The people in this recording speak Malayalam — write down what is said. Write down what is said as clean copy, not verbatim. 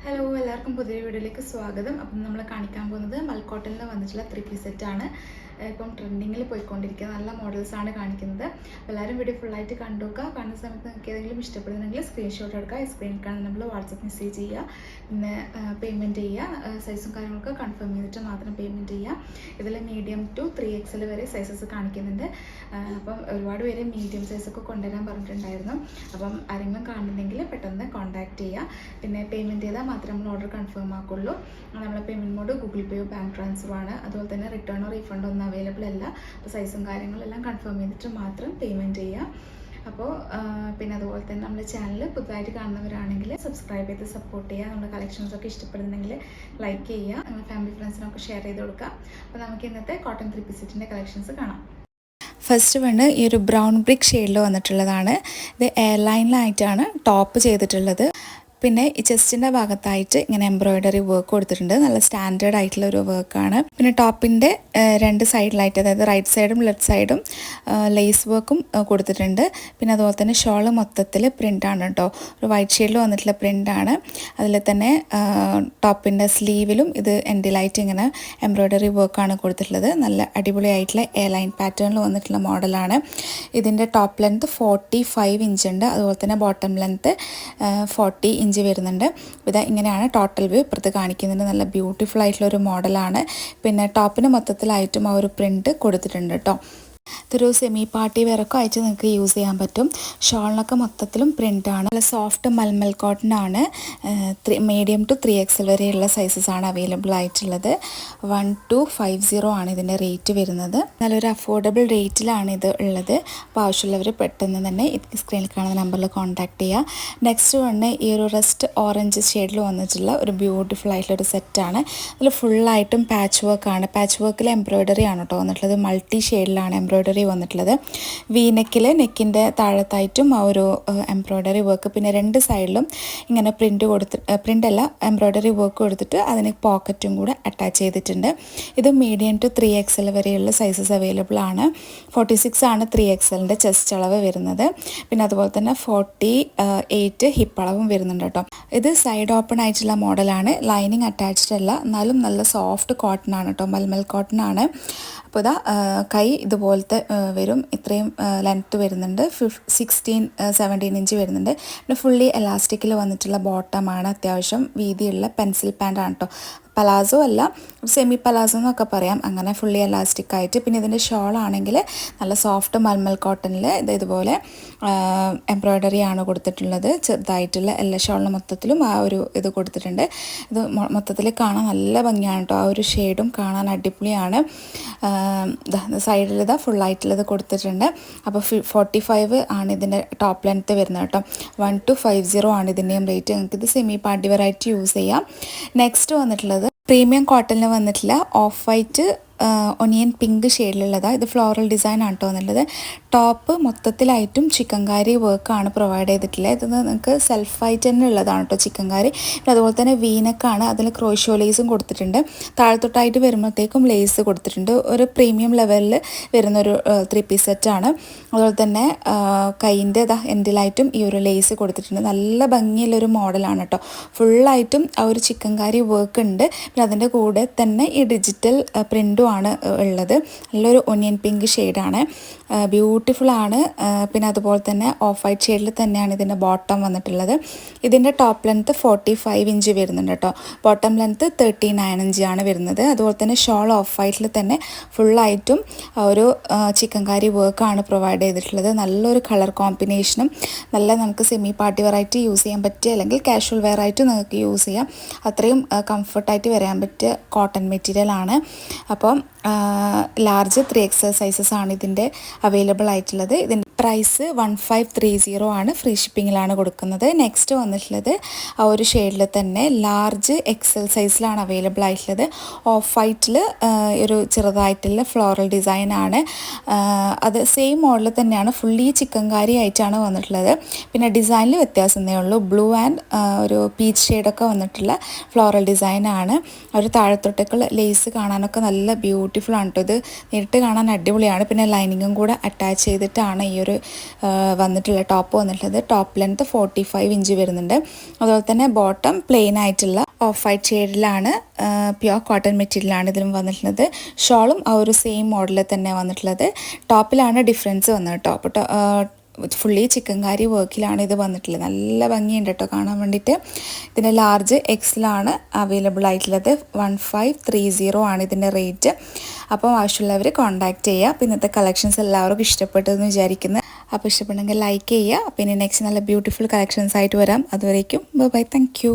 ഹലോ എല്ലാവർക്കും പുതിയ വീഡിയോയിലേക്ക് സ്വാഗതം. അപ്പം നമ്മൾ കാണിക്കാൻ പോകുന്നത് മൽക്കോട്ടനിൽ വന്നിട്ടുള്ള 3 പീസ് സെറ്റാണ്. ഇപ്പം ട്രെൻഡിങ്ങിൽ പോയിക്കൊണ്ടിരിക്കുന്ന നല്ല മോഡൽസാണ് കാണിക്കുന്നത്. എല്ലാവരും വീഡിയോ ഫുള്ളായിട്ട് കണ്ടുവെക്കുക. കാണുന്ന സമയത്ത് നിങ്ങൾക്ക് ഏതെങ്കിലും ഇഷ്ടപ്പെടുന്നുണ്ടെങ്കിൽ സ്ക്രീൻഷോട്ട് എടുക്കുക. ഈ സ്ക്രീനിൽ കാണുന്ന നമ്മൾ വാട്സപ്പ് മെസ്സേജ് ചെയ്യുക. പിന്നെ പേയ്മെൻറ്റ് ചെയ്യുക. സൈസും കാര്യങ്ങളൊക്കെ കൺഫേം ചെയ്തിട്ട് മാത്രം പേയ്മെൻറ്റ് ചെയ്യുക. ഇതിൽ മീഡിയം ടു 3XL വരെ സൈസസ് കാണിക്കുന്നുണ്ട്. അപ്പം ഒരുപാട് പേര് മീഡിയം സൈസൊക്കെ കൊണ്ടുവരാൻ പറഞ്ഞിട്ടുണ്ടായിരുന്നു. അപ്പം ആരെങ്കിലും കാണുന്നുണ്ടെങ്കിൽ പെട്ടെന്ന് കോൺടാക്റ്റ് ചെയ്യുക. പിന്നെ പേയ്മെൻറ്റ് ചെയ്താൽ മാത്രമേ നമ്മൾ ഓർഡർ കൺഫേം ആക്കുള്ളൂ. നമ്മളെ പേയ്മെൻറ്റ് മോഡ് ഗൂഗിൾ പേയോ ബാങ്ക് ട്രാൻസ്ഫറോ ആണ്. അതുപോലെ തന്നെ റിട്ടേണോ റീഫണ്ടോ ഒന്നും അവൈലബിൾ അല്ല. അപ്പോൾ സൈസും കാര്യങ്ങളെല്ലാം കൺഫേം ചെയ്തിട്ട് മാത്രം പേയ്മെൻറ്റ് ചെയ്യുക. അപ്പോൾ പിന്നെ അതുപോലെ തന്നെ നമ്മുടെ ചാനൽ പുതുതായിട്ട് കാണുന്നവരാണെങ്കിൽ സബ്സ്ക്രൈബ് ചെയ്ത് സപ്പോർട്ട് ചെയ്യുക. നമ്മുടെ കളക്ഷൻസൊക്കെ ഇഷ്ടപ്പെടുന്നുണ്ടെങ്കിൽ ലൈക്ക് ചെയ്യുക. നമ്മുടെ ഫാമിലി ഫ്രണ്ട്സിനൊക്കെ ഷെയർ ചെയ്ത് കൊടുക്കുക. അപ്പോൾ നമുക്ക് ഇന്നത്തെ കോട്ടൺ 3 പീസ് സെറ്റിൻ്റെ കളക്ഷൻസ് കാണാം. ഫസ്റ്റ് വണ് ഈ ഒരു ബ്രൗൺ ബ്രിക്ക് ഷെയ്ഡിൽ വന്നിട്ടുള്ളതാണ്. ഇത് എയർലൈനിലായിട്ടാണ് ടോപ്പ് ചെയ്തിട്ടുള്ളത്. പിന്നെ ഈ ചെസ്റ്റിൻ്റെ ഭാഗത്തായിട്ട് ഇങ്ങനെ എംബ്രോയിഡറി വർക്ക് കൊടുത്തിട്ടുണ്ട്. നല്ല സ്റ്റാൻഡേർഡ് ആയിട്ടുള്ള ഒരു വർക്കാണ്. പിന്നെ ടോപ്പിൻ്റെ രണ്ട് സൈഡിലായിട്ട്, അതായത് റൈറ്റ് സൈഡും ലെഫ്റ്റ് സൈഡും ലേസ് വർക്കും കൊടുത്തിട്ടുണ്ട്. പിന്നെ അതുപോലെ തന്നെ ഷോള് മൊത്തത്തിൽ പ്രിൻ്റാണ് കേട്ടോ. ഒരു വൈറ്റ് ഷെയ്ഡിൽ വന്നിട്ടുള്ള പ്രിൻ്റാണ്. അതിൽ തന്നെ ടോപ്പിൻ്റെ സ്ലീവിലും ഇത് എൻഡിലായിട്ട് ഇങ്ങനെ എംബ്രോയിഡറി വർക്കാണ് കൊടുത്തിട്ടുള്ളത്. നല്ല അടിപൊളിയായിട്ടുള്ള എയർലൈൻ പാറ്റേണിൽ വന്നിട്ടുള്ള മോഡലാണ്. ഇതിൻ്റെ ടോപ്പ് ലെങ്ത്ത് 45 ഇഞ്ച് ഉണ്ട്. അതുപോലെ തന്നെ ബോട്ടം ലെങ്ത്ത് 40 ഇഞ്ച് വരുന്നുണ്ട്. ഇത് ഇങ്ങനെയാണ് ടോട്ടൽ വ്യൂ ഇപ്പുറത്ത് കാണിക്കുന്നുണ്ട്. നല്ല ബ്യൂട്ടിഫുൾ ആയിട്ടുള്ള ഒരു മോഡലാണ്. പിന്നെ ടോപ്പിന് മൊത്തത്തിലായിട്ടും ആ ഒരു പ്രിൻറ്റ് കൊടുത്തിട്ടുണ്ട് കേട്ടോ. ഇതൊരു സെമി പാർട്ടി വെയറൊക്കെ അയച്ച് നിങ്ങൾക്ക് യൂസ് ചെയ്യാൻ പറ്റും. ഷോളിനൊക്കെ മൊത്തത്തിലും പ്രിൻ്റാണ്. നല്ല സോഫ്റ്റ് മൽമൽ കോട്ടൺ ആണ്. മീഡിയം ടു 3XL വരെയുള്ള സൈസസ് ആണ് അവൈലബിൾ ആയിട്ടുള്ളത്. 1250 ആണ് ഇതിൻ്റെ റേറ്റ് വരുന്നത്. നല്ലൊരു അഫോർഡബിൾ റേറ്റിലാണ് ഇത് ഉള്ളത്. അപ്പോൾ ആവശ്യമുള്ളവർ പെട്ടെന്ന് തന്നെ സ്ക്രീനിൽ കാണുന്ന നമ്പറിൽ കോൺടാക്ട് ചെയ്യുക. നെക്സ്റ്റ് വണ് ഈ ഒരു റസ്റ്റ് ഓറഞ്ച് ഷെയ്ഡിൽ വന്നിട്ടുള്ള ഒരു ബ്യൂട്ടിഫുൾ ആയിട്ടുള്ളൊരു സെറ്റാണ്. അതിൽ ഫുള്ളായിട്ടും പാച്ച് വർക്കാണ്. പാച്ച് വർക്കിൽ എംബ്രോയിഡറി ആണ് കേട്ടോ വന്നിട്ടുള്ളത്. മൾട്ടി ഷെയ്ഡിലാണ് എംബ്രോയിഡറി വന്നിട്ടുള്ളത്. നെക്കിൽ നെക്കിൻ്റെ താഴത്തായിട്ടും ആ ഒരു എംബ്രോയിഡറി വർക്ക്, പിന്നെ രണ്ട് സൈഡിലും ഇങ്ങനെ പ്രിൻ്റ് അല്ല എംബ്രോയിഡറി വർക്ക് കൊടുത്തിട്ട് അതിന് പോക്കറ്റും കൂടെ അറ്റാച്ച് ചെയ്തിട്ടുണ്ട്. ഇത് മീഡിയം ടു 3XL വരെയുള്ള സൈസസ് അവൈലബിൾ ആണ്. 46 ആണ് 3XLൻ്റെ ചെസ്റ്റ് അളവ് വരുന്നത്. പിന്നെ അതുപോലെ തന്നെ 48 ഹിപ്പ് അളവും വരുന്നുണ്ട് കേട്ടോ. ഇത് സൈഡ് ഓപ്പൺ ആയിട്ടുള്ള മോഡലാണ്. ലൈനിങ് അറ്റാച്ച്ഡ് അല്ല, എന്നാലും നല്ല സോഫ്റ്റ് കോട്ടൺ ആണ് കേട്ടോ. മൽമൽ കോട്ടൺ ആണ്. അപ്പോൾ ഇതാ കൈ ഇതുപോലത്തെ വരും. ഇത്രയും ലെങ്ത്ത് വരുന്നുണ്ട്. 16-17 ഇഞ്ച് വരുന്നുണ്ട്. പിന്നെ ഫുള്ളി എലാസ്റ്റിക്കിൽ വന്നിട്ടുള്ള ബോട്ടമാണ്. അത്യാവശ്യം വീതിയുള്ള പെൻസിൽ പാൻ്റാണ് കേട്ടോ. പലാസോ അല്ല, സെമി പലാസോ എന്നൊക്കെ പറയാം. അങ്ങനെ ഫുള്ളി എലാസ്റ്റിക് ആയിട്ട്. പിന്നെ ഇതിൻ്റെ ഷോൾ ആണെങ്കിൽ നല്ല സോഫ്റ്റ് മൽമൽ കോട്ടണിൽ ഇതുപോലെ എംബ്രോയിഡറി ആണ് കൊടുത്തിട്ടുള്ളത്. ചെറുതായിട്ടുള്ള എല്ലാ ഷോളിന് മൊത്തത്തിലും ആ ഒരു ഇത് കൊടുത്തിട്ടുണ്ട്. ഇത് മൊത്തത്തിൽ കാണാൻ നല്ല ഭംഗിയാണ് കേട്ടോ. ആ ഒരു ഷെയ്ഡും കാണാൻ അടിപൊളിയാണ്. സൈഡിൽ ഇതാ ഫുള്ളായിട്ടുള്ളത് കൊടുത്തിട്ടുണ്ട്. അപ്പോൾ 45 ആണ് ഇതിൻ്റെ ടോപ്പ് ലെങ്ത്ത് വരുന്നത് കേട്ടോ. 1250 ആണ് ഇതിൻ്റെയും റേറ്റ്. നിങ്ങൾക്ക് ഇത് സെമി പാർട്ടി വെറൈറ്റി യൂസ് ചെയ്യാം. നെക്സ്റ്റ് വന്നിട്ടുള്ളത് പ്രീമിയം കോട്ടണിൽ വന്നിട്ടില്ല ഓഫ് വൈറ്റ് ഒനിയൻ പിങ്ക് ഷെയ്ഡിലുള്ളതാണ്. ഇത് ഫ്ലോറൽ ഡിസൈൻ ആണ് കേട്ടോ എന്നുള്ളത്. ടോപ്പ് മൊത്തത്തിലായിട്ടും ചിക്കൻകാരി വർക്കാണ് പ്രൊവൈഡ് ചെയ്തിട്ടുള്ളത്. ഇത് നിങ്ങൾക്ക് സെൽഫായിട്ട് തന്നെ ഉള്ളതാണ് കേട്ടോ ചിക്കൻകാരി. പിന്നെ അതുപോലെ തന്നെ വീനക്കാണ്. അതിൽ ക്രോഷോ ലേസും കൊടുത്തിട്ടുണ്ട്. താഴത്തോട്ടായിട്ട് വരുമ്പോഴത്തേക്കും ലേസ് കൊടുത്തിട്ടുണ്ട്. ഒരു പ്രീമിയം ലെവലിൽ വരുന്നൊരു 3 പീസ് സെറ്റാണ്. അതുപോലെ തന്നെ കൈൻ്റെ എൻഡിലായിട്ടും ഈ ഒരു ലേസ് കൊടുത്തിട്ടുണ്ട്. നല്ല ഭംഗിയുള്ളൊരു മോഡലാണ് കേട്ടോ. ഫുള്ളായിട്ടും ആ ഒരു ചിക്കൻകാരി വർക്ക് ഉണ്ട്. പിന്നെ അതിൻ്റെ കൂടെ തന്നെ ഈ ഡിജിറ്റൽ പ്രിൻറ്റും ആണ് ഉള്ളത്. നല്ലൊരു ഒനിയൻ പിങ്ക് ഷെയ്ഡാണ്. ബ്യൂട്ടിഫുൾ ആണ്. പിന്നെ അതുപോലെ തന്നെ ഓഫ് വൈറ്റ് ഷെയ്ഡിൽ തന്നെയാണ് ഇതിൻ്റെ ബോട്ടം വന്നിട്ടുള്ളത്. ഇതിൻ്റെ ടോപ്പ് ലെങ്ത്ത് 45 ഇഞ്ച് വരുന്നുണ്ട് കേട്ടോ. ബോട്ടം ലെങ്ത്ത് 39 ഇഞ്ച് ആണ് വരുന്നത്. അതുപോലെ തന്നെ ഷോൾ ഓഫ് വൈറ്റിൽ തന്നെ ഫുള്ളായിട്ടും ഒരു ചിക്കൻകാരി വർക്കാണ് പ്രൊവൈഡ് ചെയ്തിട്ടുള്ളത്. നല്ലൊരു കളർ കോമ്പിനേഷനും നല്ല നമുക്ക് സെമി പാർട്ടി വെറൈറ്റി യൂസ് ചെയ്യാൻ പറ്റിയ, അല്ലെങ്കിൽ കാഷ്വൽ വെയർ ആയിട്ട് നിങ്ങൾക്ക് യൂസ് ചെയ്യാം. അത്രയും കംഫർട്ടായിട്ട് വരാൻ പറ്റിയ കോട്ടൺ മെറ്റീരിയൽ ആണ്. അപ്പം ലാർജ് 3XL സൈസസ് ആണ് ഇതിൻ്റെ അവൈലബിൾ ആയിട്ടുള്ളത്. ഇതിൻ്റെ പ്രൈസ് 1530 ആണ്. ഫ്രീ ഷിപ്പിങ്ങിലാണ് കൊടുക്കുന്നത്. നെക്സ്റ്റ് വന്നിട്ടുള്ളത് ആ ഒരു ഷെയ്ഡിൽ തന്നെ ലാർജ് XL സൈസിലാണ് അവൈലബിൾ ആയിട്ടുള്ളത്. ഓഫ് വൈറ്റിൽ ഒരു ചെറുതായിട്ടുള്ള ഫ്ലോറൽ ഡിസൈൻ ആണ്. അത് സെയിം മോഡൽ തന്നെയാണ്. ഫുള്ളി ചിക്കൻകാരി ആയിട്ടാണ് വന്നിട്ടുള്ളത്. പിന്നെ ഡിസൈനിൽ വ്യത്യാസമേ ഉള്ളൂ. ബ്ലൂ ആൻഡ് ഒരു പീച്ച് ഷെയ്ഡൊക്കെ വന്നിട്ടുള്ള ഫ്ലോറൽ ഡിസൈനാണ്. ഒരു താഴത്തോട്ടേക്കുള്ള ലേസ് കാണാനൊക്കെ നല്ല ബ്യൂട്ടിഫുൾ ആണ് കേട്ടോ. ഇത് നേരിട്ട് കാണാൻ അടിപൊളിയാണ്. പിന്നെ ലൈനിങ്ങും കൂടെ അറ്റാച്ച് ചെയ്തിട്ടാണ് ഈ ഒരു ഒരു വന്നിട്ടുള്ള ടോപ്പ് വന്നിട്ടുള്ളത്. ടോപ്പ് ലെങ്ത് 45 ഇഞ്ച് വരുന്നുണ്ട്. അതുപോലെ തന്നെ ബോട്ടം പ്ലെയിൻ ആയിട്ടുള്ള ഓഫ് വൈറ്റ് ഷെയ്ഡിലാണ്, പ്യുവർ കോട്ടൺ മെറ്റീരിയലാണ് ഇതിലും വന്നിട്ടുള്ളത്. ഷോളും ആ ഒരു സെയിം മോഡലിൽ തന്നെ വന്നിട്ടുള്ളത്. ടോപ്പിലാണ് ഡിഫറൻസ് വന്നത് കേട്ടോ. അപ്പോൾ ഫുള്ളി ചിക്കൻകാരി വർക്കിലാണ് ഇത് വന്നിട്ടുള്ളത്. നല്ല ഭംഗിയുണ്ട് കേട്ടോ കാണാൻ വേണ്ടിയിട്ട്. ഇതിൻ്റെ ലാർജ് എക്സിലാണ് അവൈലബിൾ ആയിട്ടുള്ളത്. 1530 ആണ് ഇതിൻ്റെ റേറ്റ്. അപ്പോൾ ആവശ്യമുള്ളവർ കോൺടാക്റ്റ് ചെയ്യുക. അപ്പോൾ ഇന്നത്തെ കളക്ഷൻസ് എല്ലാവർക്കും ഇഷ്ടപ്പെട്ടെന്ന് വിചാരിക്കുന്നു. അപ്പോൾ ഇഷ്ടപ്പെട്ടെങ്കിൽ ലൈക്ക് ചെയ്യുക. പിന്നെ നെക്സ്റ്റ് നല്ല ബ്യൂട്ടിഫുൾ കളക്ഷൻസ് ആയിട്ട് വരാം. അതുവരേക്കും ബൈ, താങ്ക് യു.